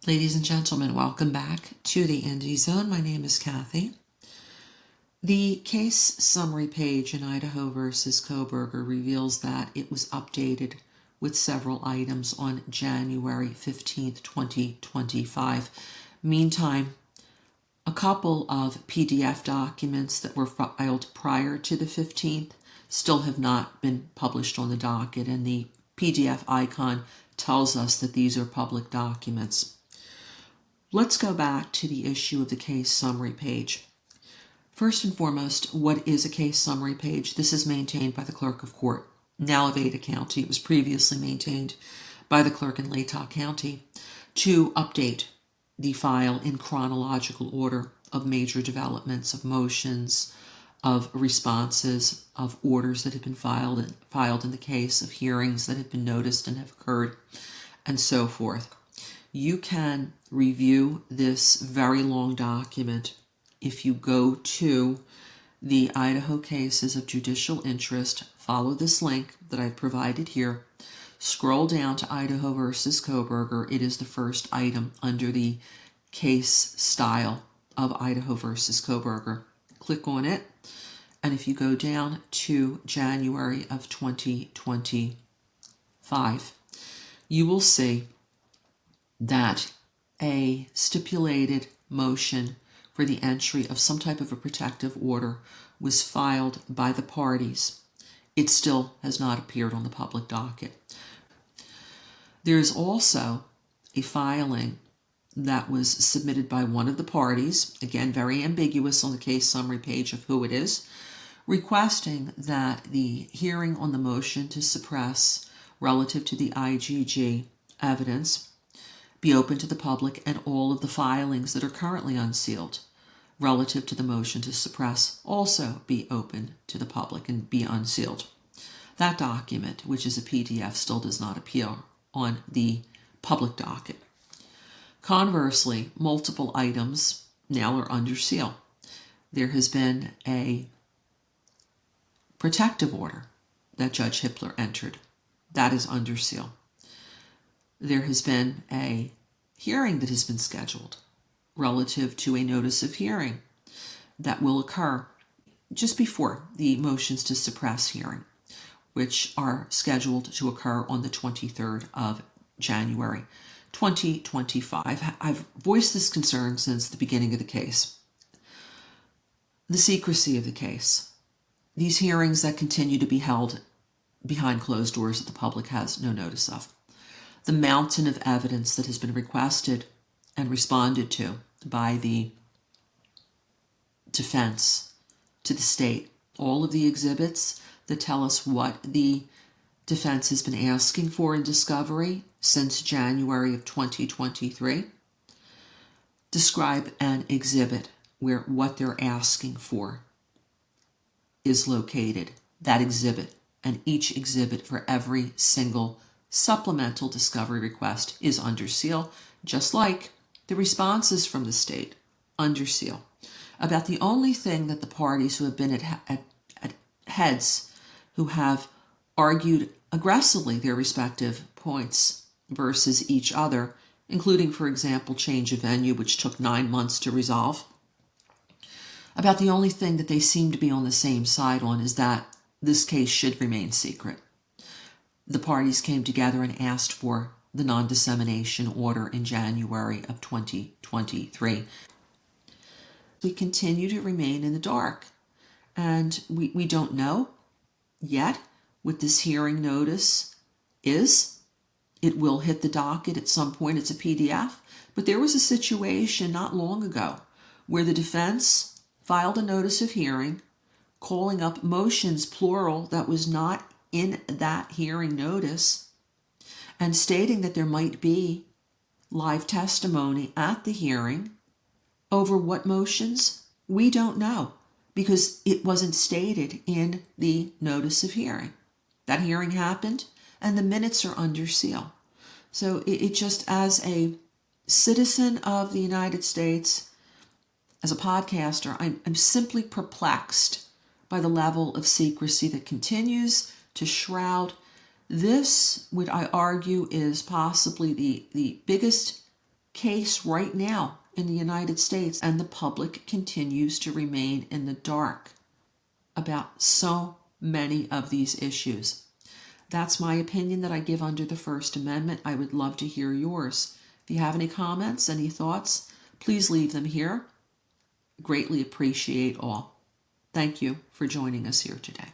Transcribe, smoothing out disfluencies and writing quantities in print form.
Ladies and gentlemen, welcome back to the Indie Zone. My name is Kathy. The case summary page in Idaho versus Kohberger reveals that it was updated with several items on January 15th, 2025. Meantime, a couple of PDF documents that were filed prior to the 15th still have not been published on the docket, and the PDF icon tells us that these are public documents. Let's go back to the issue of the case summary page. First and foremost, what is a case summary page? This is maintained by the clerk of court, now of Ada County. It was previously maintained by the clerk in Latah County to update the file in chronological order of major developments, of motions, of responses, of orders that have been filed in the case, of hearings that have been noticed and have occurred, and so forth. You can review this very long document if you go to the Idaho cases of judicial interest, follow this link that I've provided here, scroll down to Idaho versus Kohberger. It is the first item under the case style of Idaho versus Kohberger. Click on it, and if you go down to January of 2025, you will see that a stipulated motion for the entry of some type of a protective order was filed by the parties. It still has not appeared on the public docket. There is also a filing that was submitted by one of the parties, again very ambiguous on the case summary page of who it is, requesting that the hearing on the motion to suppress relative to the IGG evidence be open to the public, and all of the filings that are currently unsealed relative to the motion to suppress also be open to the public and be unsealed. That document, which is a PDF, still does not appear on the public docket. Conversely, multiple items now are under seal. There has been a protective order that Judge Hippler entered. That is under seal. There has been a hearing that has been scheduled relative to a notice of hearing that will occur just before the motions to suppress hearing, which are scheduled to occur on the 23rd of January, 2025. I've voiced this concern since the beginning of the case. The secrecy of the case. These hearings that continue to be held behind closed doors that the public has no notice of. The mountain of evidence that has been requested and responded to by the defense to the state. All of the exhibits that tell us what the defense has been asking for in discovery since January of 2023 describe an exhibit where what they're asking for is located. That exhibit, and each exhibit for every single supplemental discovery request is under seal, just like the responses from the state under seal. About the only thing that the parties who have been at heads, who have argued aggressively their respective points versus each other, including, for example, change of venue, which took 9 months to resolve. About the only thing that they seem to be on the same side on is that this case should remain secret. The parties came together and asked for the non-dissemination order in January of 2023. We continue to remain in the dark, and we don't know yet what this hearing notice is. It will hit the docket at some point. It's a PDF, but there was a situation not long ago where the defense filed a notice of hearing calling up motions, plural, that was not in that hearing notice, and stating that there might be live testimony at the hearing over what motions. We don't know, because it wasn't stated in the notice of hearing. That hearing happened, and the minutes are under seal. So it just, as a citizen of the United States, as a podcaster, I'm simply perplexed by the level of secrecy that continues to shroud this. What I argue is possibly the biggest case right now in the United States, and the public continues to remain in the dark about so many of these issues. That's my opinion that I give under the First Amendment. I would love to hear yours. If you have any comments, any thoughts, please leave them here. Greatly appreciate all. Thank you for joining us here today.